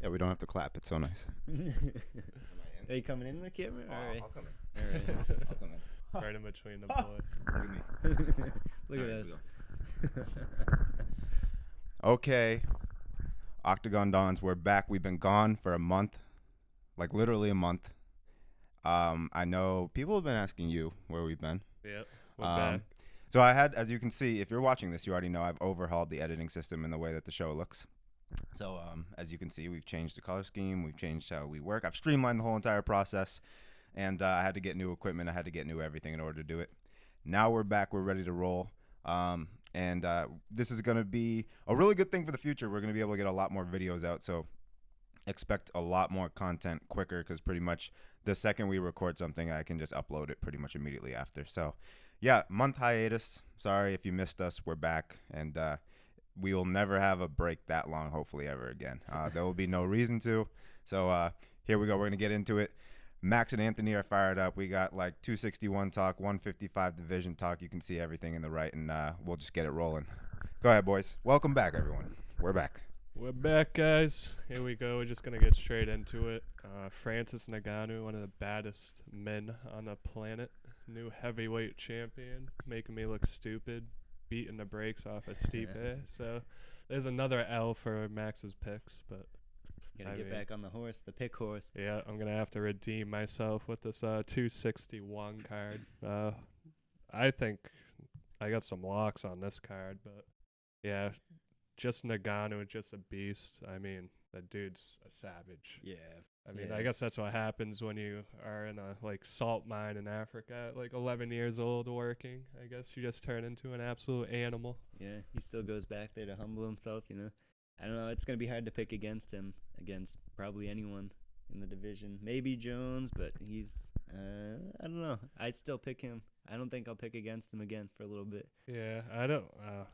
Yeah, we don't have to clap. It's so nice. Are you coming in the camera? Oh, All right. I'll come in. All right. I'll come in. Right in between the boys. Look at me. Look All at right, us. Okay. Octagon Dons, we're back. We've been gone for a month. Like literally a month. I know people have been asking you where we've been. Yep. We're back. So I had, as you can see, if you're watching this, you already know I've overhauled the editing system and the way that the show looks. So as you can see, we've changed the color scheme. We've changed how we work. I've streamlined the whole entire process. And I had to get new equipment. I had to get new everything in order to do it. Now we're back. We're ready to roll. And this is going to be a really good thing for the future. We're going to be able to get a lot more videos out. So expect a lot more content quicker, because pretty much the second we record something, I can just upload it pretty much immediately after. So yeah, month hiatus. Sorry if you missed us. We're back, and we will never have a break that long, hopefully, ever again. There will be no reason to. So here we go. We're going to get into it. Max and Anthony are fired up. We got like 261 talk, 155 division talk. You can see everything in the right, and we'll just get it rolling. Go ahead, boys. Welcome back, everyone. We're back. We're back, guys. Here we go. We're just going to get straight into it. Francis Ngannou, one of the baddest men on the planet. New heavyweight champion. Making me look stupid. Beating the brakes off of Stipe. So there's another L for Max's picks, but Gotta get back on the horse, the pick horse. yeah, I'm going to have to redeem myself with this 261 card. I think I got some locks on this card, but yeah, just Ngannou, just a beast. I mean, that dude's a savage. Yeah. I mean, Yeah. I guess that's what happens when you are in a salt mine in Africa at 11 years old working. I guess you just turn into an absolute animal. Yeah, he still goes back there to humble himself, you know. I don't know, it's going to be hard to pick against him, against probably anyone in the division. Maybe Jones, but he's, I don't know. I'd still pick him. I don't think I'll pick against him again for a little bit. Yeah, I don't.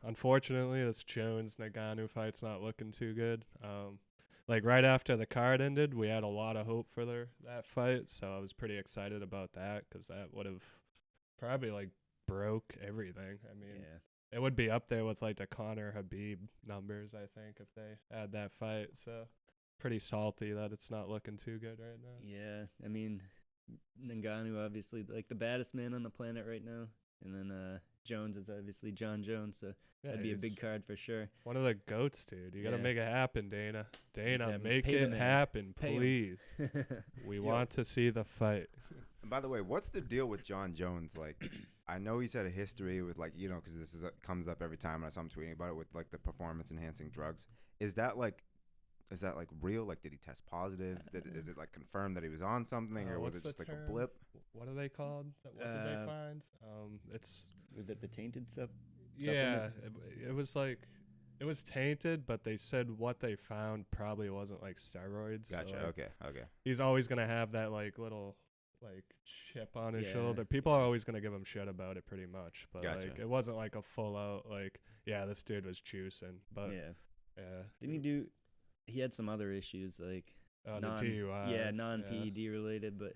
Unfortunately, this Jones Ngannou fight's not looking too good. Right after the card ended, we had a lot of hope for that fight, so I was pretty excited about that, because that would have probably broke everything. I mean, Yeah. it would be up there with the CONOR Habib numbers, I think, if they had that fight. So pretty salty that it's not looking too good right now. Yeah, I mean, Ngannou obviously the baddest man on the planet right now, and then Jones is obviously John Jones, so Yeah, that'd be a he's big card for sure. one of the GOATs, dude. You gotta Yeah. make it happen, Dana. Dana, Exactly. make Pay the it man. happen, Pay him. please. We want to see the fight. And by the way, what's the deal with John Jones? I know he's had a history with because this comes up every time I saw him tweeting about it with the performance enhancing drugs. Is that real? Did he test positive? Is it confirmed that he was on something, or was What's it just the a term? blip? What are they called? What did they find? It's Was it the tainted stuff? yeah. It was tainted, but they said what they found probably wasn't steroids. Gotcha. So, Okay. he's always gonna have that little chip on his Yeah, shoulder. People are always gonna give him shit about it, pretty much. But Gotcha. it wasn't a full out yeah, this dude was juicing. But Yeah. yeah. Didn't he do? He had some other issues The DUI. Yeah, non-PED related, but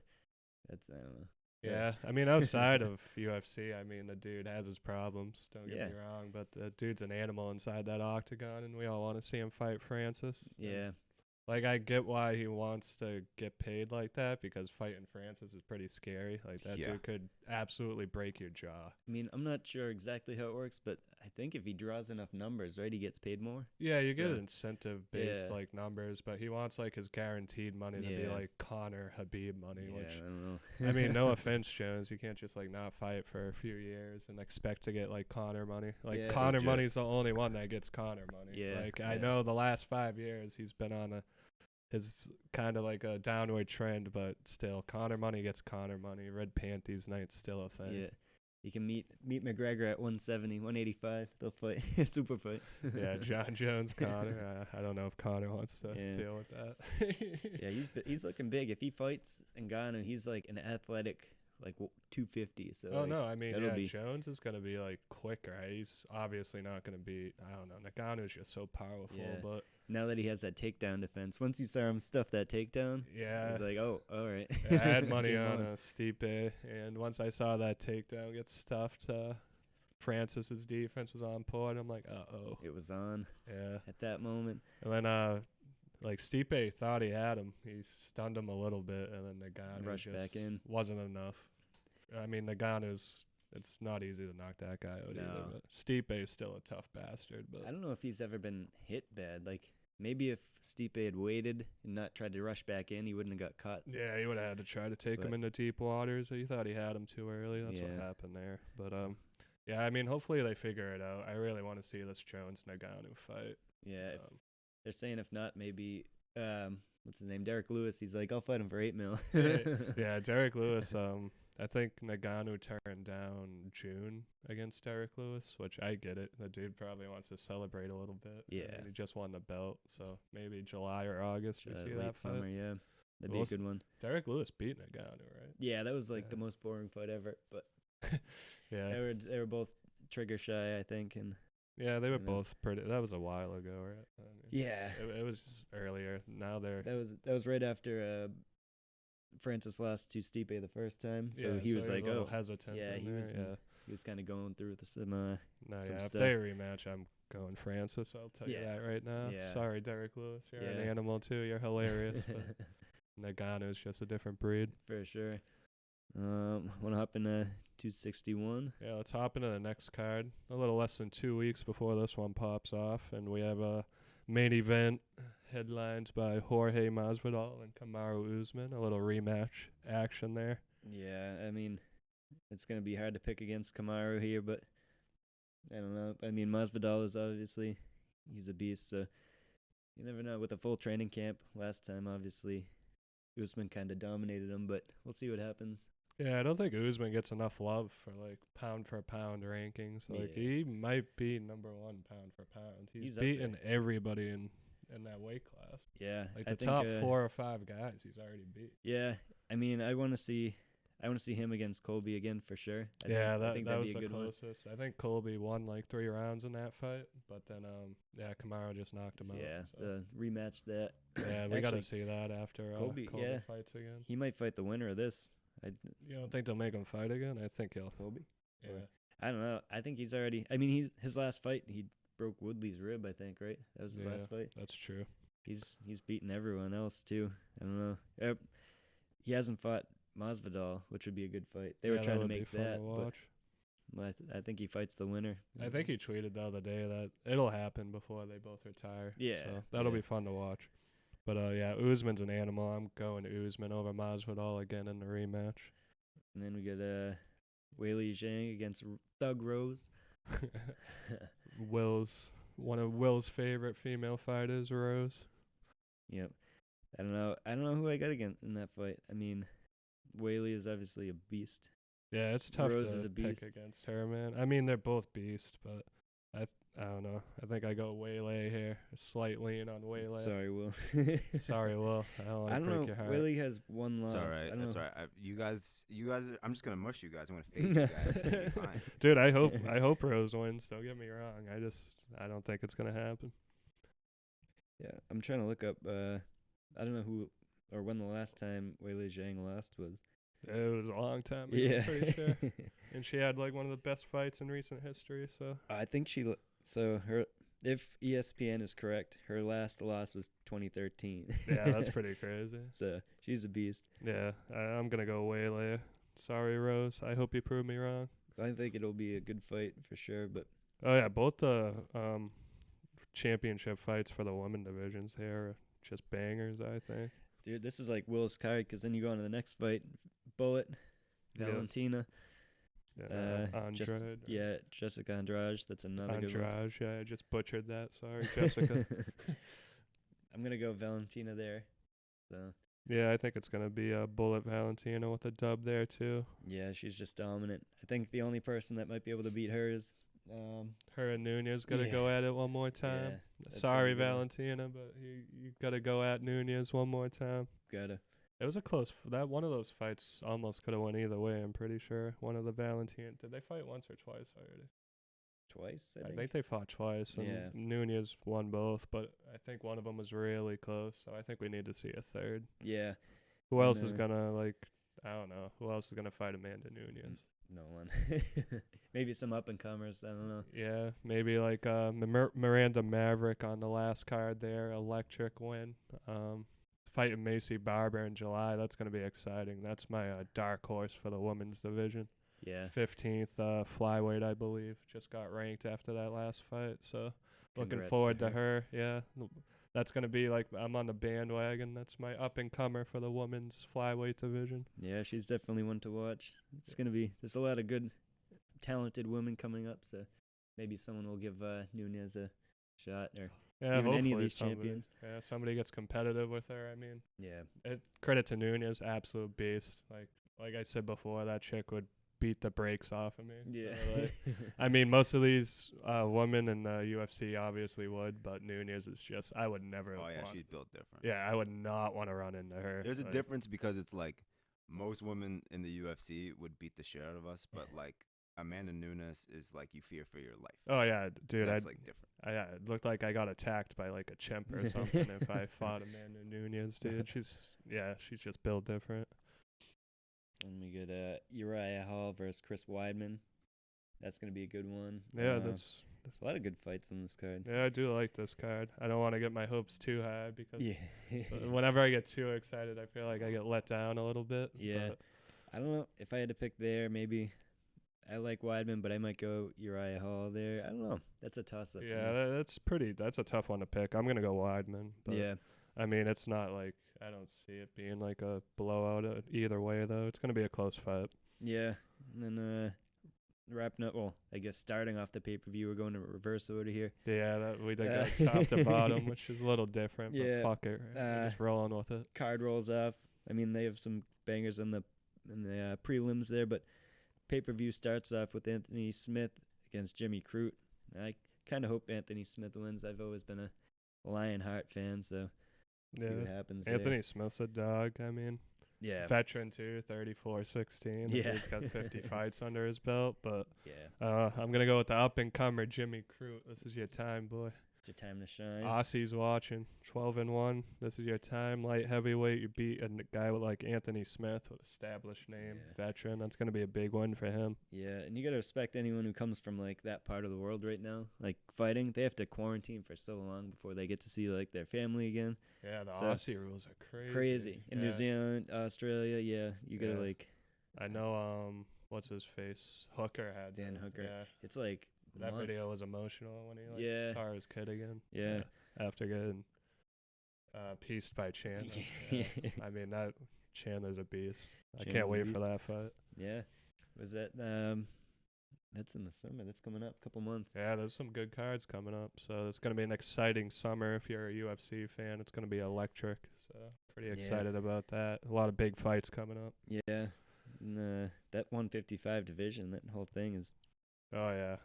that's I don't know. Yeah, I mean, outside of UFC, I mean, the dude has his problems. Don't get me Yeah. wrong, but the dude's an animal inside that octagon, and we all want to see him fight Francis. Yeah. I get why he wants to get paid like that, because fighting Francis is pretty scary. That Yeah. dude could absolutely break your jaw. I mean, I'm not sure exactly how it works, but I think if he draws enough numbers, right, he gets paid more. Yeah, you get So, incentive-based yeah. numbers, but he wants his guaranteed money to be Yeah. CONOR Habib money, Yeah, which I don't know. I mean, no offense, Jones. You can't just not fight for a few years and expect to get CONOR money. Yeah. CONOR Legit. money's the only one that gets CONOR money. Yeah, I yeah. know the last 5 years he's been on his kind of a downward trend, but still, CONOR money gets CONOR money. Red Panties night's still a thing. Yeah. You can meet McGregor at 170, 185. They'll fight. Super fight. Yeah, John Jones, CONOR. I don't know if CONOR wants to Yeah. deal with that. Yeah, he's looking big. If he fights Ngannou, he's an athletic 250. So Oh no, I mean, that'll yeah, be- Jones is gonna be quicker. He's obviously not gonna be. I don't know. Ngannou's just so powerful, Yeah. but now that he has that takedown defense, once you saw him stuff that takedown, yeah, it's oh, all right. I had money Game on Stipe, and once I saw that takedown get stuffed, Francis's defense was on point. I'm like, uh-oh. It was on Yeah. at that moment. And then, like, Stipe thought he had him. He stunned him a little bit, and then Nagano Rushed just back in. wasn't enough. I mean, Nagano's, it's not easy to knock that guy out either. No. But Stipe's still a tough bastard. But I don't know if he's ever been hit bad. Like, maybe if Stipe had waited and not tried to rush back in, he wouldn't have got caught. yeah, he would have had to try to take him But- into deep waters. He thought he had him too early. That's what Yeah. happened there. But yeah, I mean, hopefully they figure it out. I really want to see this Jones Nagano fight. Yeah, if, Um, they're saying if not, maybe what's his name, Derek Lewis. He's like, I'll fight him for $8 million. yeah, Derek Lewis. I think Nagano turned down June against Derek Lewis, which I get it. The dude probably wants to celebrate a little bit. I Yeah. mean, he just won the belt, so maybe July or August we see late that summer, fight. yeah, that'd be Well, a good one. Derek Lewis beat Nagano, right? Yeah, that was like Yeah. the most boring fight ever. But Yeah. they were both trigger shy, I think, and Yeah, they were know. both pretty. That was a while ago, right? I mean, yeah, it was earlier. Now they're that was right after Francis lost to Stipe the first time. So yeah, he was like, a little oh, hesitant. yeah, in he there, was yeah. he was kind of going through with some. No, some yeah. If stuff. they rematch, I'm going Francis. I'll tell you Yeah. that right now. Yeah. Sorry, Derek Lewis. You're an Yeah. animal too. You're hilarious. But Nagano's just a different breed. For sure. Want to hop in 261? Yeah, let's hop into the next card. A little less than 2 weeks before this one pops off, and we have a main event headlined by Jorge Masvidal and Kamaru Usman. A little rematch action there. Yeah, I mean, it's gonna be hard to pick against Kamaru here, but I don't know. I mean, Masvidal is obviously he's a beast, so you never know. With a full training camp last time, obviously Usman kind of dominated him, but we'll see what happens. Yeah, I don't think Usman gets enough love for like pound for pound rankings. Like Yeah. he might be number one pound for pound. He's He's up there. beaten everybody in that weight class. Yeah, Like I the think, top 4 or 5 guys he's already beat. Yeah, I mean, I want to see him against Colby again for sure. I think that that'd was be a the good one. closest. I think Colby won like 3 rounds in that fight, but then Kamaru just knocked him Yeah, out. So. the rematch that Yeah, we got to Actually, see that after Colby, Colby yeah. fights again. he might fight the winner of this. You don't think they'll make him fight again? I think he'll. Colby? Yeah. I don't know. I think he's already. I mean, his last fight he broke Woodley's rib. I think right. That was his Yeah. last fight. That's true. He's beaten everyone else too. I don't know. He hasn't fought Masvidal, which would be a good fight. They were Yeah, trying to would be make fun that, to watch. but I think he fights the winner. I think he tweeted the other day that it'll happen before they both retire. Yeah, So that'll yeah. be fun to watch. But yeah, Usman's an animal. I'm going Usman over Masvidal again in the rematch. And then we got Weili Zhang against Thug Rose. One of Will's favorite female fighters, Rose. Yep. I don't know who I got again in that fight. I mean, Weili is obviously a beast. Yeah, it's tough Rose to is a pick beast. against her, man. I mean, they're both beasts, but I don't know. I think I go Waylay here. A slight lean on Waylay. Sorry, Will. Sorry, Will. I don't I want to don't break know. your heart. Weili has one loss. It's all right. I don't That's know. all right. You guys. I'm just gonna mush you guys. I'm gonna fade you guys. It's gonna be fine. Dude, I hope Rose wins. Don't get me wrong. I don't think it's gonna happen. Yeah, I'm trying to look up. I don't know who or when the last time Weili Zhang lost was. It was a long time ago, Yeah. I'm pretty sure. And she had like one of the best fights in recent history. So I think if ESPN is correct, her last loss was 2013. yeah, that's pretty crazy. So she's a beast. Yeah, I'm gonna go Waylay. Sorry, Rose. I hope you prove me wrong. I think it'll be a good fight for sure. But Oh yeah, both the championship fights for the women divisions here are just bangers, I think. dude, this is like Will's card because then you go on to the next fight, Bullet, Yeah. Valentina. Yeah, Andrade. Yeah, Jessica Andrade. That's another good one. Andrade. Yeah, I just butchered that. Sorry, Jessica. I'm gonna go Valentina there. So Yeah, I think it's gonna be a Bullet Valentina with a dub there too. yeah, she's just dominant. I think the only person that might be able to beat her is Her and Nunez gotta Yeah. go at it one more time. yeah, that's Sorry, gonna be good. Valentina, but you gotta go at Nunez one more time. Gotta. It was a close. That one of those fights almost could have went either way. I'm pretty sure. One of the Valentina. Did they fight once or twice already? Twice, I think they fought twice, and Yeah. Nunez won both. But I think one of them was really close. So I think we need to see a third. Yeah. Who else is No. gonna I don't know. Who else is gonna fight Amanda Nunez? No one. Maybe some up and comers. I don't know. Yeah, maybe like Miranda Maverick on the last card there, electric win. Fighting Macy Barber in July. That's going to be exciting. That's my dark horse for the women's division. Yeah. 15th flyweight, I believe. Just got ranked after that last fight. So looking Congrats forward to to her. Yeah. That's going to be like, I'm on the bandwagon. That's my up and comer for the women's flyweight division. Yeah, she's definitely one to watch. It's gonna be. There's a lot of good, talented women coming up. So maybe someone will give Nunez a shot, or Yeah, even any of hopefully these somebody- champions. Yeah, somebody gets competitive with her. I mean, Yeah. credit to Nunez, absolute beast. Like I said before, that chick would beat the brakes off of me. Yeah. So, like, I mean, most of these women in the UFC obviously would, but Nunez is just, I would never. Oh yeah, want- she's built different. Yeah, I would not want to run into her. There's a Like, difference because it's like most women in the UFC would beat the shit out of us, but like Amanda Nunes is like you fear for your life. Oh yeah, dude, That's like different. it looked like I got attacked by like a chimp or something if I fought Amanda Nunez, dude. She's just built different. And we got Uriah Hall versus Chris Weidman. That's gonna be a good one. Yeah, that's a lot of good fights on this card. yeah, I do like this card. I don't want to get my hopes too high because Yeah. whenever I get too excited, I feel like I get let down a little bit. Yeah. but- I don't know if I had to pick there. Maybe I like Weidman, but I might go Uriah Hall there. I don't know. That's a toss up. yeah, that's a tough one to pick. I'm gonna go Weidman. But Yeah. I mean, it's not like I don't see it being like a blowout either way though. It's gonna be a close fight. Yeah. And then wrapping up. Well, I guess starting off the pay per view, we're going to reverse order here. Yeah, we did go top to bottom, which is a little different. Yeah, But fuck it, we're just rolling with it. Card rolls off. I mean, they have some bangers in the prelims there, but pay per view starts off with Anthony Smith against Jimmy Crute. I kind of hope Anthony Smith wins. I've always been a Lionheart fan, so we'll see what happens. Anthony Smith's a dog. I mean, there. Yeah. veteran too, 34-16. Yeah. He's got 50 fights under his belt. But Yeah. I'm gonna go with the up and comer Jimmy Crute. This is your time, boy. It's your time to shine. Aussies watching, 12-1. This is your time. Light heavyweight, you beat a guy with like Anthony Smith, with established name, Yeah. veteran. That's gonna be a big one for him. Yeah, and you gotta respect anyone who comes from like that part of the world right now. Like fighting, they have to quarantine for so long before they get to see like their family again. Yeah, the So, Aussie rules are crazy. Crazy. In New Yeah. Zealand, Australia, yeah, you gotta Yeah. like. I know. What's his face? Hooker had Dan that. Hooker. Yeah, It's like that months. video was emotional when he like Yeah. saw his kid again. Yeah. After getting pieced by Chandler. Yeah. I mean that Chandler's a beast. I Chandler's can't a wait beast. for that fight. Yeah. Was that that's in the summer. That's coming up, couple months. Yeah, there's some good cards coming up. So it's gonna be an exciting summer if you're a UFC fan. It's gonna be electric. So pretty Yeah. excited about that. A lot of big fights coming up. Yeah. And that 155 division, that whole thing is. Oh yeah.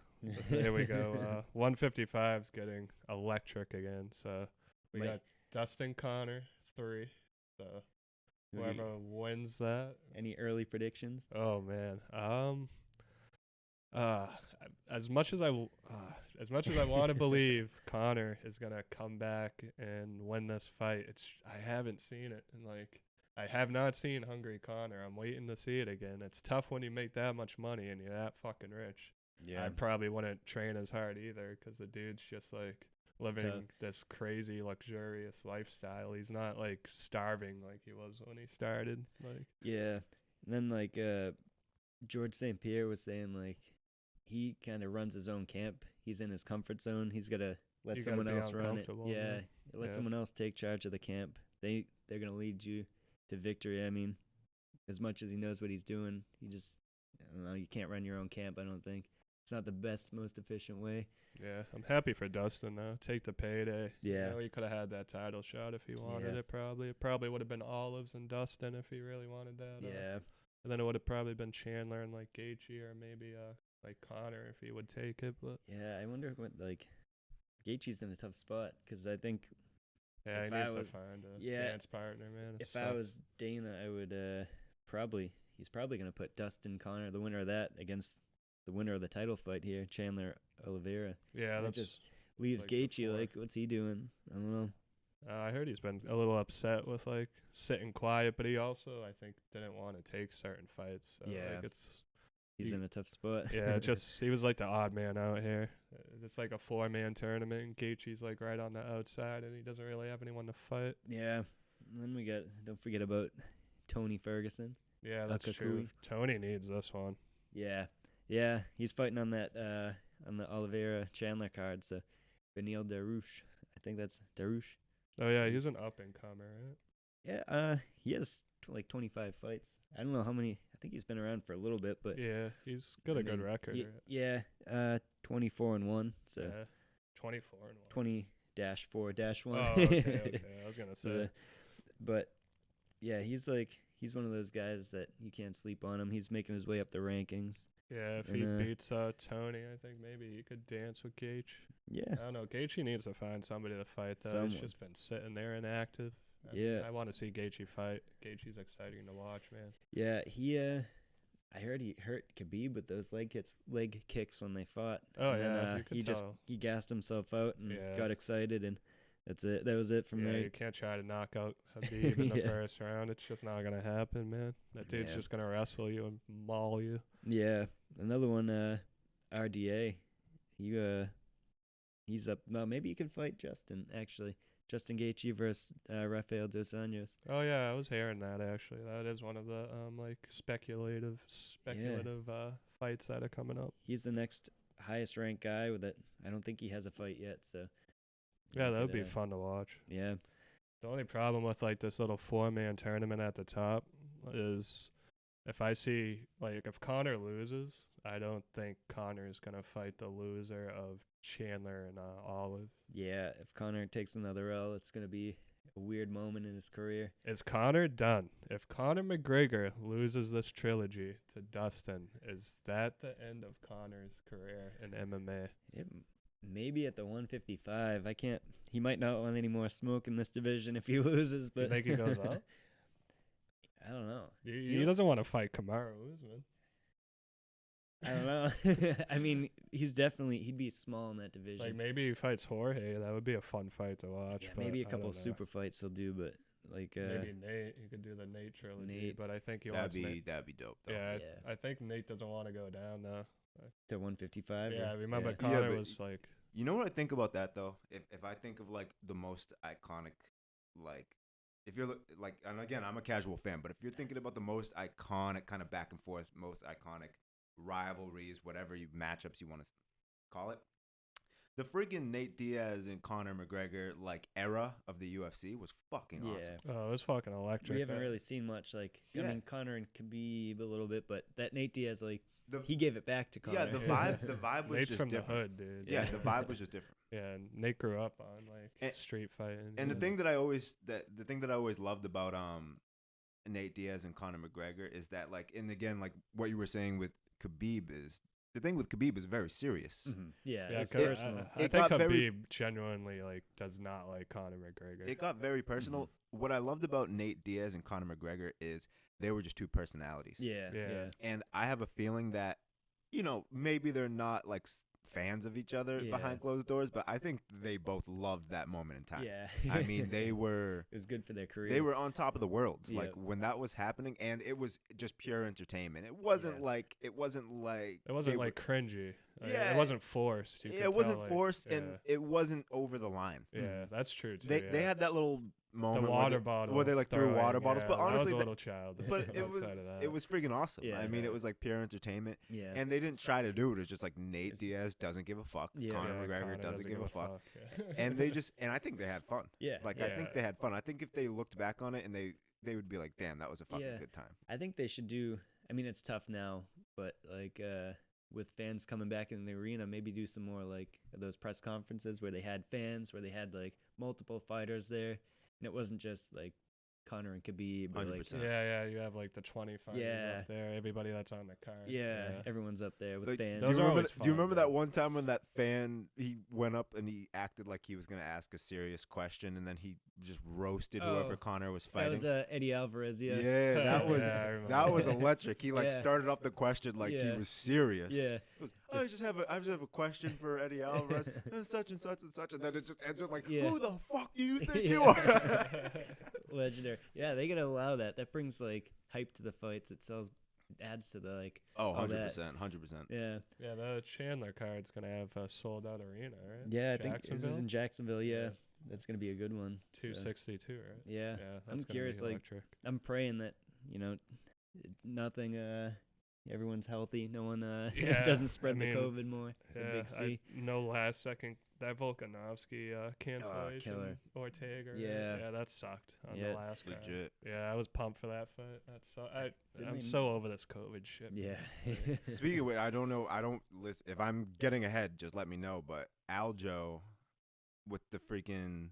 There we go. 155's getting electric again. So we Might- got Dustin Connor 3. So whoever wins that. Any early predictions? Oh man. As much as I want to believe Connor is gonna come back and win this fight, I haven't seen it, and like I have not seen Hungry Connor. I'm waiting to see it again. It's tough when you make that much money and you're that fucking rich. I probably wouldn't train as hard either because the dude's just like living tough. this crazy luxurious lifestyle. He's not like starving like he was when he started. Like Yeah. And then like George St. Pierre was saying like he kind of runs his own camp. He's in his comfort zone. He's got to let You gotta someone be else run it. uncomfortable, Yeah. man. Let Yeah. someone else take charge of the camp. They're going to lead you to victory. I mean, as much as he knows what he's doing, I don't know, you can't run your own camp, I don't think. It's not the best, most efficient way. yeah, I'm happy for Dustin though. Take the payday. Yeah. You know, he could have had that title shot if he wanted Yeah. it. Probably. It probably would have been Olives and Dustin if he really wanted that. Yeah. And then it would have probably been Chandler and like Gaethje or maybe like Connor if he would take it. But Yeah, I wonder what like Gaethje's in a tough spot because I think yeah, If he I needs to was- find a yeah, dance partner, man. It if I sucks. was Dana, I would he's probably going to put Dustin Connor, the winner of that, against the winner of the title fight here, Chandler Oliveira. yeah, that that's just leaves like Gaethje before. like, what's he doing? I don't know. I heard he's been a little upset with like sitting quiet, but he also I think didn't want to take certain fights. So Yeah. like it's He's in a tough spot. Yeah, just he was like the odd man out here. It's like a 4-man tournament, and Gaethje's like right on the outside, and he doesn't really have anyone to fight. Yeah. And then we got, don't forget about Tony Ferguson. Yeah, that's Akakui. true. Tony needs this one. Yeah. Yeah. He's fighting on that, on the Oliveira Chandler card. So Benil Darush. I think that's Darush. Oh yeah, he's an up and comer, right? Yeah. He has like 25 fights. I don't know how many. I think he's been around for a little bit, but Yeah, he's got a and good then record. ye- right? Yeah. 24-1. So Yeah, 24 and 1. 20-4-1. Oh, okay. I was gonna say. But yeah, he's one of those guys that you can't sleep on him. He's making his way up the rankings. Yeah, if and, he beats Tony, I think maybe he could dance with Gaethje. Yeah. I don't know. Gaethje needs to find somebody to fight, though. Someone. He's just been sitting there inactive. Yeah. I want to see Gaethje fight. Gaethje's exciting to watch, man. Yeah, I heard he hurt Khabib with those leg kicks when they fought. Oh, And then, yeah, you could tell. he gassed himself out and Yeah. got excited, and that's it. That was it from Yeah, there. you can't try to knock out Khabib in the Yeah. first round. It's just not going to happen, man. That dude's Yeah. just going to wrestle you and maul you. Yeah, another one, RDA. He's up. Well, maybe you can fight Justin, actually. Justin Gaethje versus Rafael Dos Anjos. Oh, yeah, I was hearing that, actually. That is one of the, speculative fights that are coming up. He's the next highest ranked guy with it. I don't think he has a fight yet, so. Yeah, that would could, be fun to watch. Yeah. The only problem with like this little 4-man tournament at the top is if I see if Conor loses, I don't think Conor is gonna fight the loser of Chandler and Olive. Yeah, if Conor takes another L, it's going to be a weird moment in his career. Is Conor done? If Conor McGregor loses this trilogy to Dustin, is that the end of Conor's career in MMA? Maybe at the 155. He might not want any more smoke in this division if he loses, but You think he goes up? I don't know. He doesn't want to fight Kamaru Usman. I don't know. I mean, he'd be small in that division. Like maybe he fights Jorge. That would be a fun fight to watch. Yeah, but maybe a I couple of don't know. super fights he'll do, but Maybe Nate. He could do the Nate trilogy, Nate. but I think he That'd wants Nate. be dope. Though. Yeah, Yeah. I think Nate doesn't want to go down though. to 155. Yeah, I or- remember yeah. Conor but was like, You know what I think about that though? If I think of like the most iconic, like if you're like, and again, I'm a casual fan, but if you're thinking about the most iconic kind of back and forth, most iconic rivalries, whatever matchups you want to call it, the freaking Nate Diaz and Conor McGregor like era of the UFC was fucking awesome. oh, it was fucking electric. We haven't really seen much. I Yeah. mean, Conor and Khabib a little bit, but that Nate Diaz, The, he gave it back to Conor. yeah, the vibe was Nate's just from different. the hood, dude. Yeah, the vibe was just different. Yeah, and Nate grew up on like And- street fighting. And the thing that I always loved about Nate Diaz and Conor McGregor is that and again what you were saying with Khabib is the thing with Khabib is very serious. Mhm. Yeah, yeah, it's 'cause personal. I It think got very- Khabib genuinely does not like Conor McGregor. It got very personal. What I loved about Nate Diaz and Conor McGregor is they were just two personalities. Yeah, Yeah. yeah. And I have a feeling that maybe they're not fans of each other Yeah. behind closed doors, but I think they both loved that moment in time. Yeah. I mean, they were It was good for their career. They were on top of the world, Yep. when that was happening, and it was just pure entertainment. It wasn't Yeah. like It wasn't cringy. Yeah. It wasn't forced. it wasn't tell, forced, yeah. and it wasn't over the line. Yeah, that's true too. They had that little the moment water where bottle where they threw throwing, water bottles, yeah, but honestly, that was a that- little child. but it was freaking awesome. Yeah. I mean, it was like pure entertainment, Yeah. and they didn't try to do it. It's just like Nate It's- Diaz doesn't give a fuck. Yeah. Conor Yeah, McGregor Conor doesn't give a fuck. Yeah. And I think they had fun. Yeah. I Yeah. think they had fun. I think if they looked back on it and they would be like, damn, that was a fucking Yeah. good time. I think they should do. I mean, it's tough now, but with fans coming back in the arena, maybe do some more those press conferences where they had fans, where they had multiple fighters there, and it wasn't just Conor and Khabib. Or, 100%. Yeah, you have the 20 fighters Yeah. up there, everybody that's on the card. yeah, everyone's up there with Like, fans. Those do are you always remember fun, that man. one time when that fan he went up and he acted like he was gonna ask a serious question and then he just roasted whoever Oh, Conor was That fighting? was Eddie Alvarez. Yeah. Yeah, that was Yeah, I remember that was that. electric. He Yeah. started off the question like he Yeah. was serious. Yeah. It was, I just have a question for Eddie Alvarez, such and such and such, and then it just ends with Yeah. who the fuck do you think Yeah. you are? Legendary. Yeah, they gotta allow that. That brings hype to the fights. It sells adds to the like. Oh, all 100%, that. 100%. Yeah. Yeah, the Chandler card's gonna have a sold out arena, right? Yeah, I think this is Jacksonville? in Jacksonville. Yeah, Yeah. that's gonna be a good one. So, 262, right? yeah, Yeah, I'm that's gonna curious. be Like, electric. I'm praying that nothing. Everyone's healthy. No one Yeah, doesn't spread I the mean, COVID more. The Yeah, big C. no last second that Volkanovski cancellation, killer. Ortega. Right? Yeah. Yeah, that sucked on Yeah. the last card. Legit. Yeah, I was pumped for that fight. That's so Didn't I'm they- so over this COVID shit. Yeah. Speaking of which, I don't know. I don't listen. If I'm getting ahead, just let me know. But Aljo, with the freaking,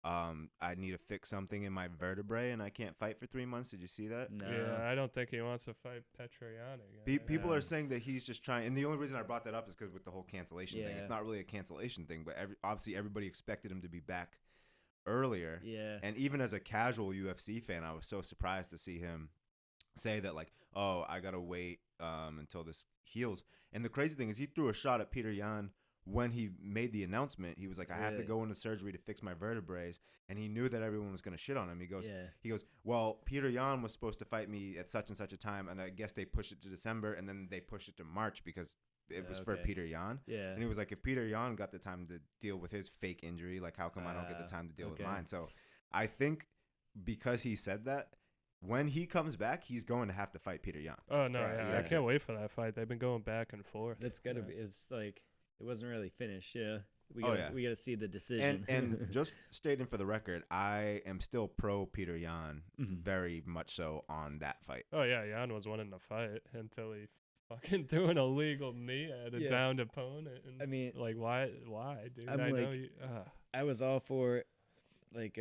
I need to fix something in my vertebrae and I can't fight for 3 months. Did you see that? No. Yeah, I don't think he wants to fight Petroyan again. People are saying that he's just trying, and the only reason I brought that up is because with the whole cancellation thing, it's Yeah. not really a cancellation thing, but obviously everybody expected him to be back earlier. Yeah. And even as a casual UFC fan, I was so surprised to see him say that, like, oh, I gotta wait until this heals. And the crazy thing is, he threw a shot at Peter Yan when he made the announcement. He was like, I have to Really? go into surgery to fix my vertebrae, and he knew that everyone was gonna shit on him. He goes, Yeah. well, Peter Yan was supposed to fight me at such and such a time, and I guess they pushed it to December, and then they pushed it to March because it was for Okay. Peter Yan. Yeah. And he was like, if Peter Yan got the time to deal with his fake injury, like, how come I don't get the time to deal with okay. mine? So I think because he said that, when he comes back, he's going to have to fight Peter Yan. Oh no, Right, yeah, I that's can't wait for that fight. They've been going back and forth. That's gotta Yeah. be. It's like it wasn't really finished. Yeah. We Oh, gotta, yeah. we gotta see the decision. And just stating for the record, I am still pro Peter Yan, Mhm. very much so on that fight. Oh yeah, Jan was winning the fight until he fucking threw an illegal knee at a Yeah. downed opponent. And I mean, like, why, dude? I'm I know like- you. I was all for it. Like,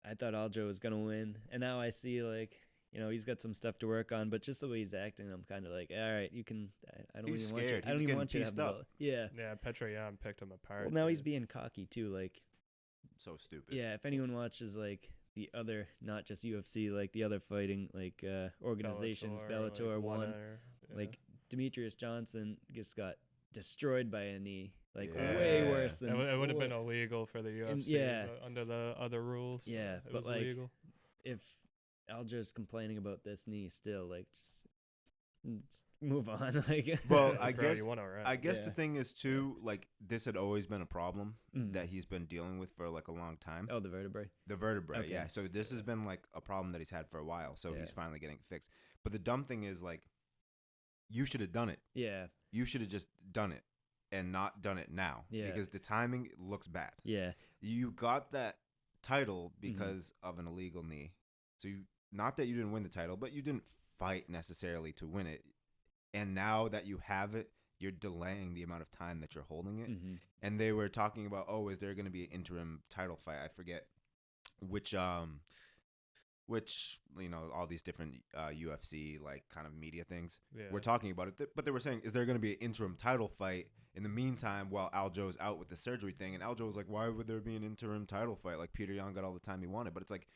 I thought Aljo was gonna win, and now I see like, he's got some stuff to work on. But just the way he's acting, I'm kind of like, all right, you can. I don't He's even want you. scared. I don't He's even getting want you to have pieced the up. belt. Yeah. Yeah, Petroyan picked him apart. Well, now he's too. being cocky too. Like, So stupid. yeah. If anyone watches like the other, not just UFC, like the other fighting like organizations, Bellator, like, one, yeah. like Demetrius Johnson just got destroyed by a knee, like Yeah. way worse than. it would have been illegal for the UFC. yeah. but under the other rules. Yeah, it but, was like, illegal. If Aljo's complaining about this knee still, like just move on. Like, Well, I Bro, guess you want to rap. I guess the Yeah. thing is too, like, this had always been a problem Mm. that he's been dealing with for like a long time. Oh, the vertebrae. The vertebrae, Okay. yeah. So this has been like a problem that he's had for a while. So Yeah. he's finally getting it fixed. But the dumb thing is, like, you should have done it. Yeah, You should have just done it and not done it now. Yeah. Because the timing looks bad. yeah, You got that title Mm-hmm. because of an illegal knee. So not that you didn't win the title, but you didn't fight necessarily to win it. And now that you have it, you're delaying the amount of time that you're holding it. hmm And they were talking about, oh, is there going to be an interim title fight? I forget which all these different UFC like kind of media things Yeah. were talking about it. But they were saying, is there going to be an interim title fight in the meantime while Aljo's out with the surgery thing? And Aljo was like, why would there be an interim title fight? Like, Peter Yan got all the time he wanted. But it's like,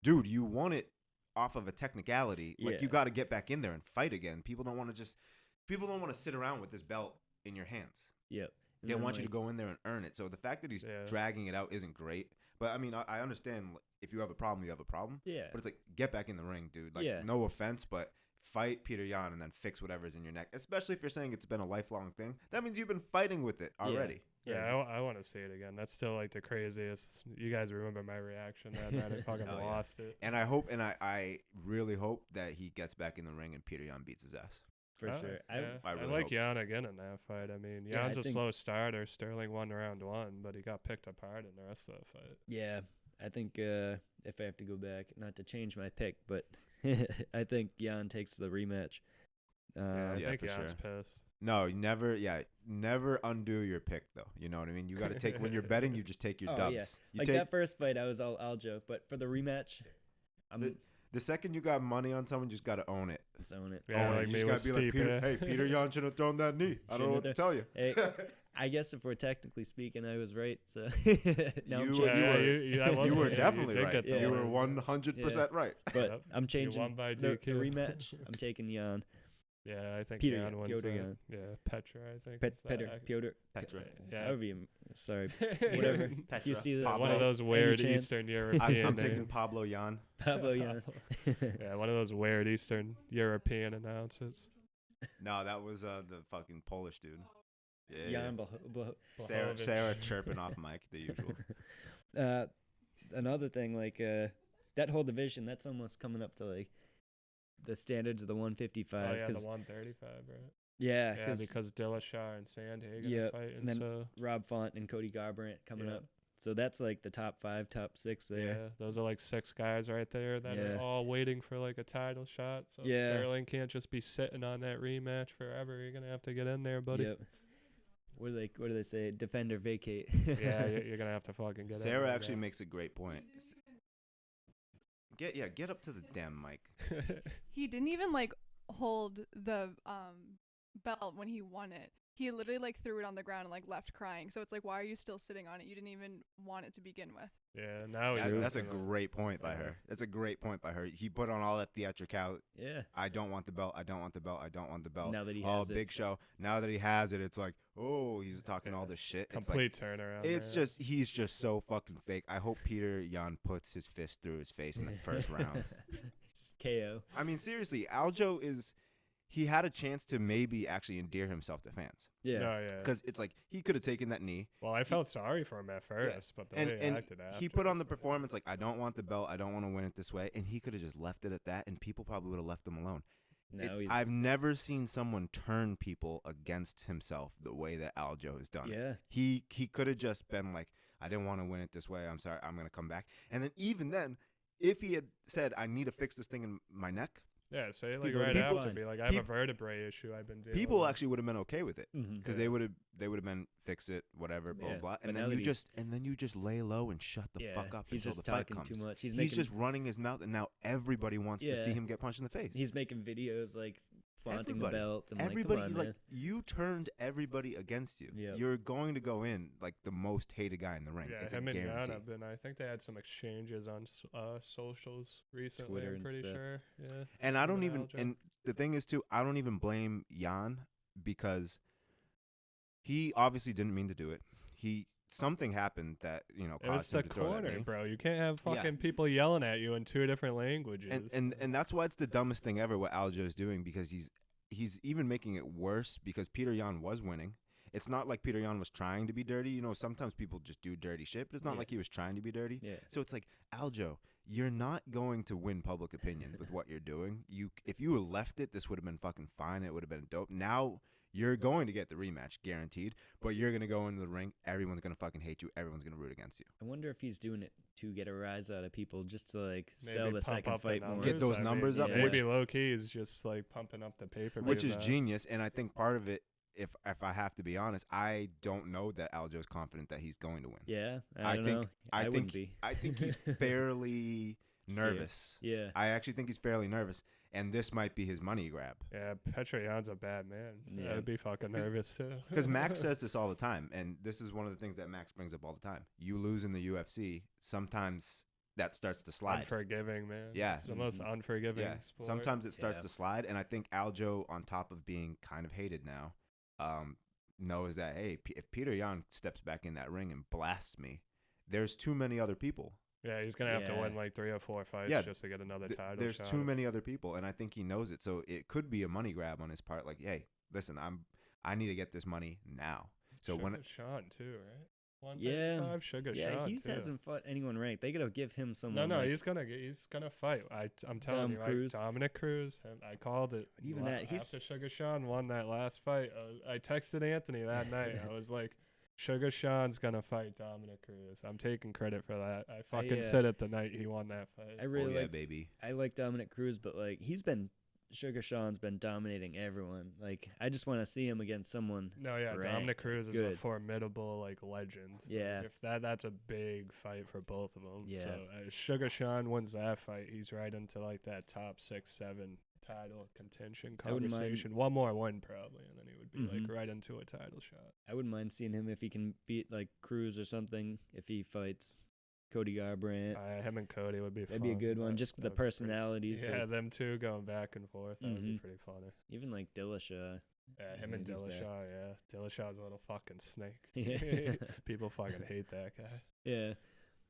dude, you won it off of a technicality. Like, Yeah. you got to get back in there and fight again. People don't want to sit around with this belt in your hands. yep. And They then, want you to like, go in there and earn it. So the fact that he's Yeah. dragging it out isn't great. But I mean, I understand, like, if you have a problem, you have a problem. Yeah, But it's like, get back in the ring, dude. Like, Yeah. no offense, but fight Peter Yan and then fix whatever's in your neck. Especially if you're saying it's been a lifelong thing. That means you've been fighting with it already. Yeah, just- I want to see it again. That's still like the craziest. You guys remember my reaction that night? I fucking Oh, yeah. lost it. And I really hope that he gets back in the ring and Peter Yan beats his ass. for Oh, sure. yeah. I I really like hope. Jan again in that fight. I mean, Yeah, I Jan's a think- slow starter. Sterling won round one, but he got picked apart in the rest of the fight. Yeah, I think if I have to go back, not to change my pick, but I think Jan takes the rematch. Yeah, I yeah, think for Jan's sure. pissed. No, never undo your pick, though. You know what I mean? You got to take, when you're betting, you just take your Oh, dubs. yeah. You Like take, that first fight, I was all Aljo, but for the rematch, I'm the second you got money on someone, you just got to own it. own it. Yeah, Own it. like You me just with gotta be like, Peter, Stipe. hey, Peter Yan should have thrown that knee. I don't know what to tell you. Hey, I guess if we're technically speaking, I was right. So now I'm You- changing. that was You were yeah, definitely did right. get the Yeah. You were win. 100% right. But Yep. I'm You changing won by the DQ. rematch. I'm taking Jan. Yeah, I think Peter Jan Yan, wins Piotr that. Yan. Yeah, Petra, I think. is that. Piotr. Petra. Yeah. However you, sorry, whatever. If you Petra. see this, Pablo. One of those any weird chance? Eastern European I'm taking names. Pablo Jan. Pablo Yan. Yeah, one of those weird Eastern European announcers. No, that was the fucking Polish dude. Yeah. Jan Sarah Blahovic. chirping off mic, the usual. Another thing, like that whole division, that's almost coming up to like the standards of the 155. Oh, yeah, the 'cause- 135, right? yeah, Yeah, because Dillashaw and Sandhagen Yep, are fighting, and then so Rob Font and Cody Garbrandt coming Yeah. up. So that's like the top 5, top 6 there. yeah, those are like 6 guys right there that are Yeah. all waiting for like a title shot. So Yeah. Sterling can't just be sitting on that rematch forever. You're gonna have to get in there, buddy. Yep. What do they say? Defend or vacate. Yeah, you're gonna have to fucking get in Sarah there, actually guy. makes a great point. Get up to the damn mic. He didn't even like hold the belt when he won it. He literally like threw it on the ground and like left crying. So it's like, why are you still sitting on it? You didn't even want it to begin with. Yeah, now he's That's a losing it. great point by Yeah. her. That's a great point by her. He put on all that theatrical. Yeah. I don't want the belt. I don't want the belt. I don't want the belt. Now that he Oh, has it. big show. Now that he has it, it's like, oh, he's talking all this shit. It's like, Complete turnaround. it's there. just, he's just so fucking fake. I hope Peter Yan puts his fist through his face in the first round. KO. I mean, seriously, Aljo he had a chance to maybe actually endear himself to fans. Yeah. No, yeah. Because it's like, he could have taken that knee. Well, I felt sorry for him at first, but the way he And acted after. he put on the was like- performance like, I don't want the belt. I don't want to win it this way. And he could have just left it at that, and people probably would have left him alone. Now he's, I've never seen someone turn people against himself the way that Aljo has done it. yeah. He could have just been like, I didn't want to win it this way. I'm sorry. I'm going to come back. And then even then, if he had said, I need to fix this thing in my neck, Yeah, say like People- right people- after, be like, I have a peop- vertebrae issue I've been dealing people with. actually would have been okay with it. Mhm. Because Yeah. they would have been fix it, whatever, blah Yeah, blah. but And now then that you just lay low and shut the Yeah, fuck up he's until just the fight talking comes. too much. He's He's making just running his mouth, and now everybody wants to see Yeah. him get punched in the face. he's making videos like flaunting Everybody. the belt. And Everybody, like, come on, like man. you turned everybody against you. Yep. You're going to go in like the most hated guy in the ring. Yeah, It's a him and Jan guarantee. have been. I think they had some exchanges on socials recently. Twitter I'm and pretty stuff. sure. Yeah. And I don't Him even. Aljo. And the thing is too, I don't even blame Jan because he obviously didn't mean to do it. Something happened that It was caused the him to throw that corner, knee. bro. You can't have Yeah. fucking people yelling at you in 2 different languages. And that's why it's the dumbest thing ever what Aljo's doing, because he's even making it worse because Peter Yan was winning. It's not like Peter Yan was trying to be dirty. You know, sometimes people just do dirty shit, but it's not Yeah. like he was trying to be dirty. Yeah. So it's like, Aljo, you're not going to win public opinion with what you're doing. If you had left it, this would have been fucking fine. It would have been dope. Now you're going to get the rematch, guaranteed. But you're going to go into the ring. Everyone's going to fucking hate you. Everyone's going to root against you. I wonder if he's doing it to get a rise out of people, just to like Maybe sell the pump second up the fight more. numbers. Get those I numbers mean, up, Maybe which- low key is just like pumping up the paper. Which is genius. And I think part of it, if I have to be honest, I don't know that Aljo's confident that he's going to win. Yeah. I I don't think- know. I think- wouldn't be. I think he's fairly Scared. nervous. Yeah. I actually think he's fairly nervous. And this might be his money grab. Yeah, Petra Jan's a bad man. Yeah. I'd be fucking 'Cause- nervous too. Because Max says this all the time, and this is one of the things that Max brings up all the time. You lose in the UFC, sometimes that starts to slide. unforgiving, man. Yeah. It's the most Mhm. unforgiving Yeah, sport. sometimes it starts Yeah. to slide, and I think Aljo, on top of being kind of hated now, knows that, hey, if Peter Yan steps back in that ring and blasts me, there's too many other people. Yeah, he's gonna have to Yeah. win like 3 or 4 fights Yeah, just to get another title There's shot. too many other people, and I think he knows it. So it could be a money grab on his part. Like, hey, listen, I need to get this money now. So Sugar when Sean too, right? Yeah. 135, Sugar Yeah, Sean he too. hasn't fought anyone ranked. They gotta give him No, someone. no, like, he's gonna fight. I'm telling Dom you, Cruz. right? Dominic Cruz. I called it. Even that, he's- after Sugar Sean won that last fight. I texted Anthony that night. I was like, Sugar Sean's gonna fight Dominic Cruz. I'm taking credit for that. I fucking said it the night he won that fight. I really yeah, like. baby. I like Dominic Cruz, but like Sugar Sean's been dominating everyone. Like I just want to see him against someone. No, yeah, Dominic ranked. Cruz is a Good. formidable like legend. Yeah. If that's a big fight for both of them. Yeah. So Sugar Sean wins that fight, he's right into like that top 6, 7 title contention I wouldn't mind- conversation. One more win probably, and then he would be like Mhm. right into a title shot. I wouldn't mind seeing him if he can beat like Cruz or something. If he fights Cody Garbrandt. Him and Cody would be That'd be a fun. good one. Just That the would be pretty- personalities. Yeah, like, them two going back and forth. That would be Mhm. pretty funny. even like Dillashaw. Yeah, him and He's back. Dillashaw, yeah. Dillashaw's a little fucking snake. Yeah. People fucking hate that guy. Yeah.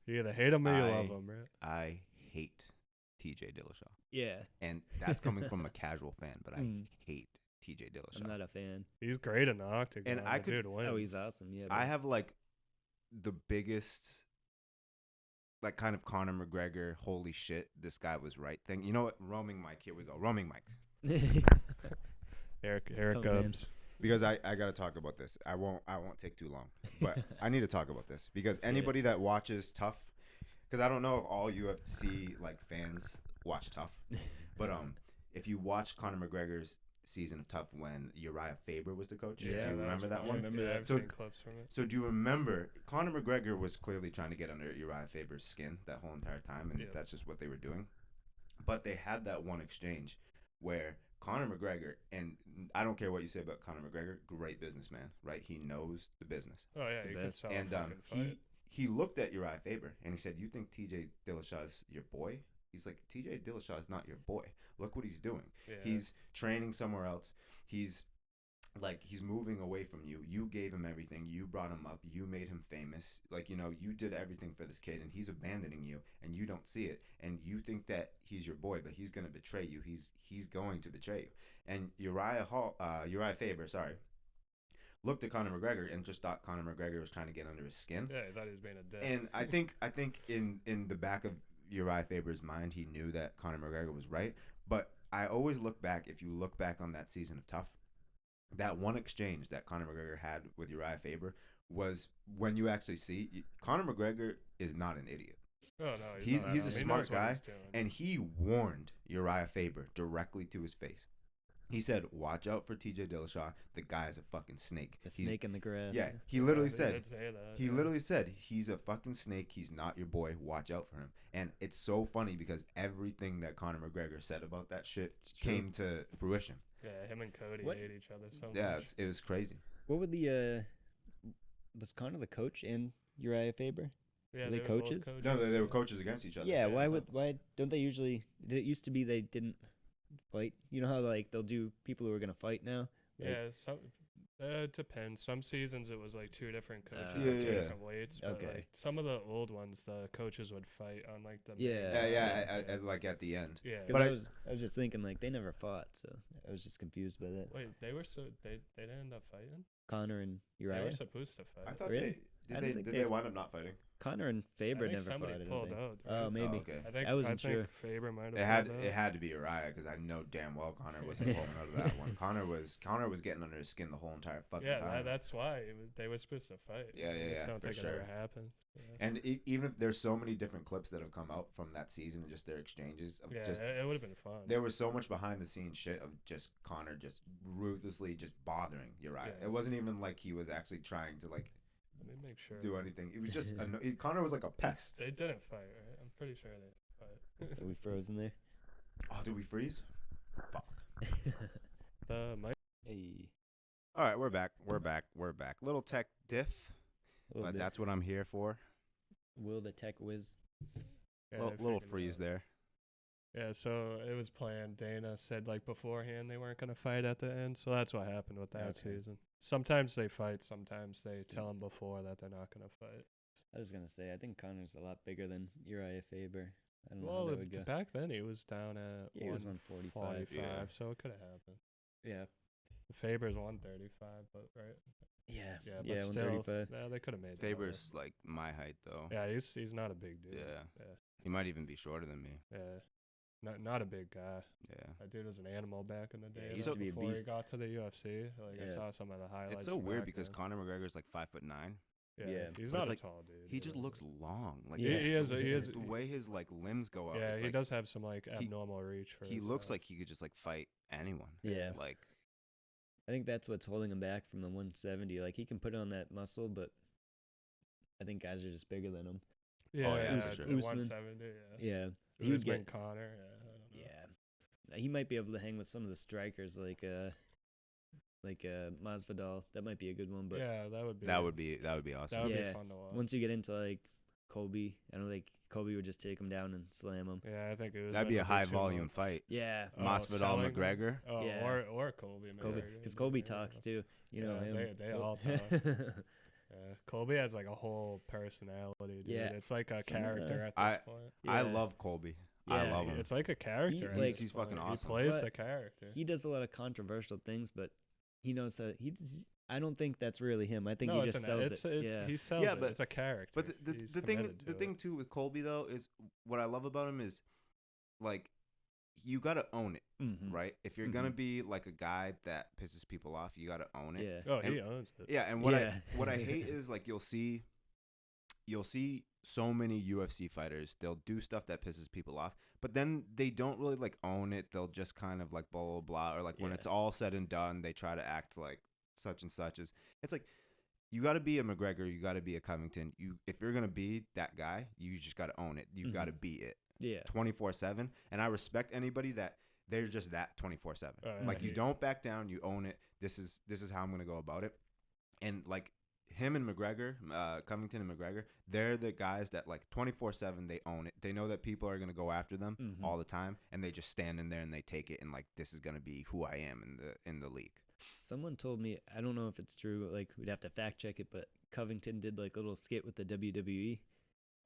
You either hate him or you love him, right? I hate TJ Dillashaw. Yeah. And that's coming from a casual fan, but I Mm. hate TJ Dillashaw. I'm not a fan. He's great in the octagon. And I the could- dude wins. Oh, he's awesome. Yeah. I but- have like the biggest like kind of Conor McGregor, holy shit, this guy was right thing. You know what? Roaming mic, here we go. Roaming mic. Here it coming in. comes. Because I gotta talk about this. I won't take too long. But I need to talk about this. Because Let's get anybody that watches Tough, because I don't know if all UFC like fans watch Tough. But if you watch Conor McGregor's season of Tough when Uriah Faber was the coach, do you that was remember that fun. one? remember that. I've So- seen clips from it. So do you remember Conor McGregor was clearly trying to get under Uriah Faber's skin that whole entire time, and Yeah. that's just what they were doing. But they had that one exchange where Conor McGregor, and I don't care what you say about Conor McGregor, great businessman, right? He knows the business. Oh, yeah, The you can best. sell a And fucking fight. he looked at Uriah Faber and he said, "You think TJ Dillashaw's your boy?" He's like, "TJ Dillashaw is not your boy. Look what he's doing. Yeah. He's training somewhere else. He's moving away from you. You gave him everything. You brought him up. You made him famous. Like, you know, you did everything for this kid, and he's abandoning you, and you don't see it. And you think that he's your boy, but he's gonna betray you. He's going to betray you." And Uriah Faber, looked at Conor McGregor and just thought Conor McGregor was trying to get under his skin. Yeah, I thought he was being a dick. And I think in the back of Uriah Faber's mind, he knew that Conor McGregor was right. But I always look back, if you look back on that season of Tough, that one exchange that Conor McGregor had with Uriah Faber was when you actually see Conor McGregor is not an idiot. Oh, no, He's not. a He smart knows what guy, he's doing. and he warned Uriah Faber directly to his face. He said, "Watch out for TJ Dillashaw. The guy is a fucking snake." The He's- snake in the grass. Yeah, he literally They said, did say that, he yeah. literally said, "He's a fucking snake. He's not your boy. Watch out for him." And it's so funny because everything that Conor McGregor said about that shit true. came to fruition. Yeah, him and Cody What- hate each other so Yeah, much. it was crazy. What would the was Connor the coach and Uriah Faber? Yeah, Were they were both coaches? No, they were yeah. coaches against each other. Yeah. yeah, Why don't they usually? Did it used to be they didn't fight? You know how like they'll do people who are gonna fight now. Like, Yeah, some it depends. Some seasons it was like two different coaches, Yeah, at two yeah. different weights. But Okay. like some of the old ones, the coaches would fight on like the Yeah. Yeah, like at the end. yeah. 'cause But I was just thinking like they never fought, so I was just confused by that. Wait, they didn't end up fighting. Connor and They were Uriah. supposed to fight. I thought Really? I don't think did they- they wind up not fighting? Connor and I Faber think never somebody fought. I don't pulled think. out. Oh, right? maybe. okay. I think I wasn't think sure. Faber might have. It pulled out. had to be Uriah because I know damn well Conor wasn't pulling out of that one. Conor was getting under his skin the whole entire fucking Yeah, time. that's why they were supposed to fight. Yeah, I yeah, just yeah, don't for think it ever sure. happened. Yeah. And even if there's so many different clips that have come out from that season, just their exchanges of Yeah, just it would have been fun. there was so much behind the scenes shit of just Conor just ruthlessly just bothering Uriah. Yeah. It wasn't even like he was actually trying to like Let me make sure. do anything. It was just Conor was like a pest. They didn't fight, right? I'm pretty sure they didn't Are we frozen there? Oh, did we freeze? Fuck. fight. The mic. Hey, All right, we're back. Little tech diff, a little but bit. that's what I'm here for. Will the tech whiz? Yeah, they Little figured it freeze out. there. Yeah, so it was planned. Dana said like beforehand they weren't gonna fight at the end, so that's what happened with that Okay. season. Sometimes they fight, sometimes they tell them before that they're not gonna fight. I was gonna say I think Connor's a lot bigger than Uriah Faber. I don't know how Well, that would go. back then he was down at Yeah, he was 145, 145. Yeah. so it could have happened. Yeah, Faber's 135, but right. yeah, Yeah, but yeah, still, 135. yeah, they could have made that Faber's like my height though. Yeah, he's not a big dude. Yeah. yeah, He might even be shorter than me. yeah. Not a big guy. Yeah. That dude was an animal back in the day. he though, used to be a before he beast. got to the UFC, like I Yeah. saw some of the highlights. It's so from weird back because then. Conor McGregor's like 5'9". Yeah, Yeah. he's But not it's a like, tall dude. He just yeah. looks long. Like Yeah. He is. the way his like limbs go out. Yeah, is, he like, does have some like abnormal reach for. He his looks size. like he could just like fight anyone. Yeah. Like I think that's what's holding him back from the 170. Like he can put on that muscle, but I think guys are just bigger than him. Yeah, yeah, for the sure. Usman. 170. Yeah, Yeah, he would Usman, get. Connor. Yeah, I don't know. Yeah, he might be able to hang with some of the strikers like Masvidal. That might be a good one. But yeah, that would be that would be awesome. that would Yeah. be fun to watch. once you get into like Colby. I don't think Colby would just take him down and slam him. Yeah, I think it was. That'd be a too high volume much. fight. Yeah, Masvidal selling him? McGregor. Oh, Yeah. or Colby. Colby, McGregor. because Colby Yeah. talks too. You know Yeah, him. they all talk. Yeah, Colby has like a whole personality, dude. Yeah. It's like a Some of character the- at this point. I Yeah. love Colby. I Yeah, love him. It's like a character. at like- this He's point. fucking awesome. He plays But the character. He does a lot of controversial things, but he knows that I don't think that's really him. I think no, he it's just an, sells it's, it. It's, Yeah. He sells Yeah, it. but- It's a character. But He's the committed to thing it. too with Colby though is what I love about him is like you gotta own it, Mhm. right? If you're gonna be like a guy that pisses people off, you gotta own it. Yeah. Oh, and- he owns it. Yeah, and what Yeah. I hate is like you'll see so many UFC fighters, they'll do stuff that pisses people off, but then they don't really like own it. They'll just kind of like blah blah blah, or like when Yeah. it's all said and done, they try to act like such and such. It's like you got to be a McGregor, you got to be a Covington. If you're gonna be that guy, you just got to own it. You got to be it Yeah. 24/7. And I respect anybody that they're just that 24/7. Like you yeah. don't back down, you own it. This is how I'm gonna go about it. And like him and McGregor, Covington and McGregor, they're the guys that like 24/7 they own it. They know that people are gonna go after them Mhm. all the time, and they just stand in there and they take it and like this is gonna be who I am in the league. Someone told me, I don't know if it's true, like we'd have to fact check it, but Covington did like a little skit with the WWE.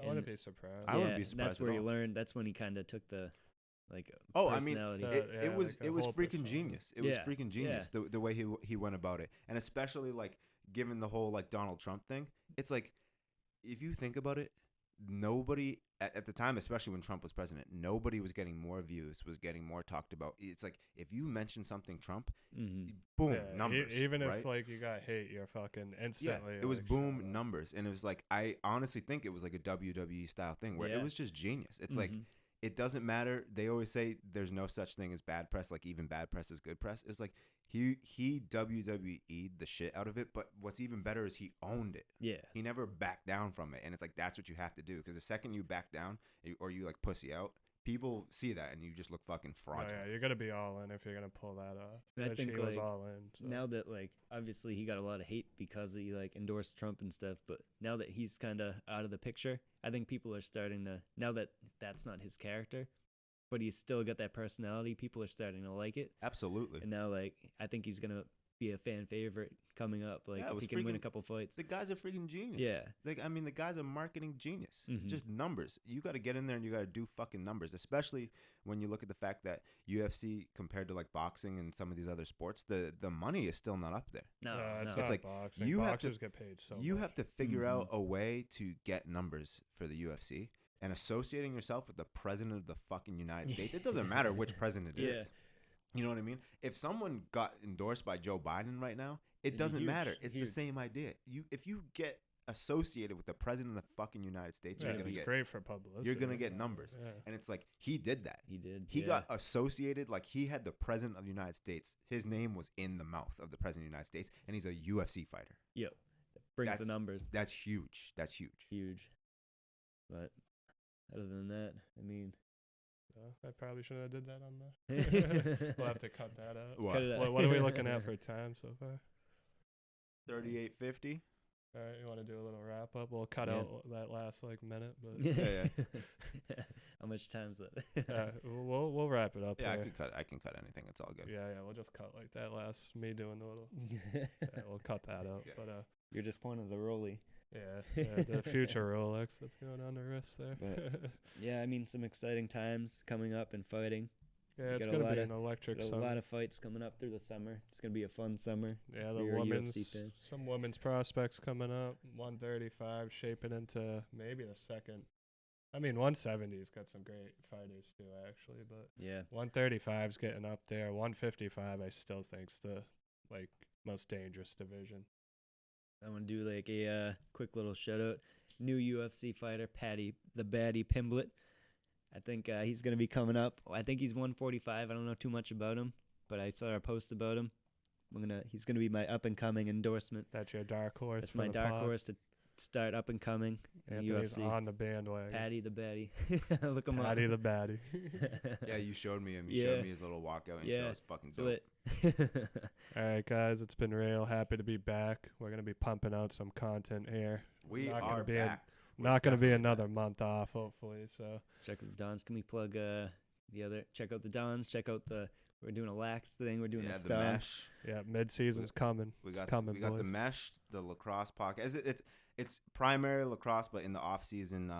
I wouldn't And- be surprised. I wouldn't Yeah, be surprised That's at where he all. learned. That's when he kind of took the like Oh, I mean, personality. the- it was like a freaking whole genius. It was Yeah, freaking genius the way he went about it, and especially like given the whole like Donald Trump thing. It's like if you think about it, nobody at the time, especially when Trump was president, nobody was getting more views, was getting more talked about. It's like if you mention something Trump, Mhm. boom, Yeah, numbers. even right? if like you got hate, you're fucking Yeah, instantly. it was like, boom shut up. numbers, and it was like I honestly think it was like a WWE style thing where it Yeah. was just genius. It's like Mhm. it doesn't matter. They always say there's no such thing as bad press. Like even bad press is good press. It's like he WWE'd the shit out of it. But what's even better is he owned it. Yeah. He never backed down from it. And it's like that's what you have to do. Because the second you back down or you like pussy out, people see that and you just look fucking Oh, fraudulent. yeah, you're gonna be all in if you're gonna pull that off. And I Which think, he was like, all in. So. Now that like obviously he got a lot of hate because he like endorsed Trump and stuff, but now that he's kind of out of the picture, I think people are starting to, now that that's not his character, but he's still got that personality, people are starting to like it. Absolutely. And now like I think he's gonna be a fan favorite coming up. Like Yeah, it if was he can win a freaking- couple fights. The guy's a freaking genius. Yeah. Like I mean, the guy's a marketing genius. Mhm. Just numbers. You got to get in there and you got to do fucking numbers. Especially when you look at the fact that UFC compared to like boxing and some of these other sports, the money is still not up there. No, it's no. not like, boxing. you have to- Boxers get paid so You much. have to figure out Mhm. a way to get numbers for the UFC. And associating yourself with the president of the fucking United States, it doesn't matter which president it Yeah. is. You know what I mean? If someone got endorsed by Joe Biden right now, it It'd be doesn't huge, matter. It's huge. the same idea. If you get associated with the president of the fucking United States, Yeah, you're gonna it's get great for publicity. you're gonna get numbers. Yeah. And it's like he did that. He did. He yeah. got associated, like he had the president of the United States. His name was in the mouth of the president of the United States, and he's a UFC fighter. Yep. Brings the That's- numbers. That's huge. That's huge. Huge. But other than that, I mean, I probably shouldn't have did that on the. We'll have to cut that out. What? Cut it out. What are we looking at for time so far? 38.50. All right, you want to do a little wrap up? We'll cut Yeah. out that last like minute, but Yeah, How much time's that? we'll wrap it up. Yeah, here. I can cut anything. It's all good. Yeah, we'll just cut like that last me doing the little. Yeah, we'll cut that out. Yeah. But You're just pointing the rollie. the future Rolex that's going on the wrist there. But- Yeah, I mean, some exciting times coming up in fighting. yeah, it's got a gonna lot be of- an electric Got a summer. lot of fights coming up through the summer. It's gonna be a fun summer. Yeah, for the your UFC women's, fan. some women's prospects coming up. 135 shaping into maybe the second. I mean, 170's got some great fighters too, actually, but Yeah. 135's getting up there. 155, I still think's the like most dangerous division. I want to do like a quick little shout out. New UFC fighter, Patty the Baddie Pimblett. I think he's gonna be coming up. I think he's 145. I don't know too much about him, but I saw a post about him. He's gonna be my up and coming endorsement. That's your dark horse. That's for my the dark pod. horse to start up and coming in the Anthony's UFC. on the bandwagon. Patty the Baddie. Look him Patty up. the baddie. Yeah, you showed me him. You Yeah. showed me his little walkout intro. Yeah, It's fucking It's dope. lit. All right, guys, it's been real. Happy to be back. We're gonna be pumping out some content here. We Not gonna are be back. not going to be definitely another month off, hopefully. So Check out the Dons. Can we plug the other? Check out the Dons. Check out we're doing a lax thing. We're doing a the stump. mesh. yeah, mid-season's coming. We It's got coming, we got boys. the mesh, the lacrosse podcast. It's primary lacrosse, but in the off season,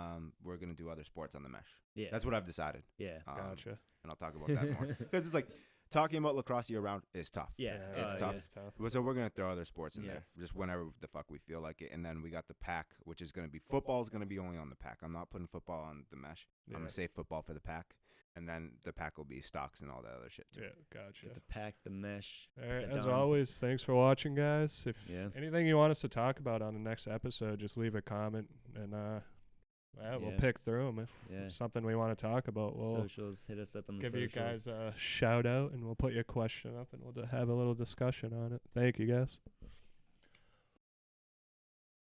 we're gonna do other sports on the mesh. Yeah. That's what I've decided. Yeah. Gotcha. And I'll talk about that more because it's like talking about lacrosse year round is tough. Yeah. it's yeah. tough. It's tough. So we're gonna throw other sports in Yeah. there, just whenever the fuck we feel like it. And then we got the pack, which is gonna be football is gonna be only on the pack. I'm not putting football on the mesh. I'm Yeah. gonna save football for the pack, and then the pack will be stocks and all that other shit too. Yeah, gotcha. Get the pack, the mesh. All right, the as Dons. always, thanks for watching, guys. If Yeah. anything you want us to talk about on the next episode, just leave a comment, and we'll Yeah. pick through them. If Yeah. something we want to talk about, we'll Socials. Hit us up on the give socials. you guys a shout out, and we'll put your question up, and we'll have a little discussion on it. Thank you, guys.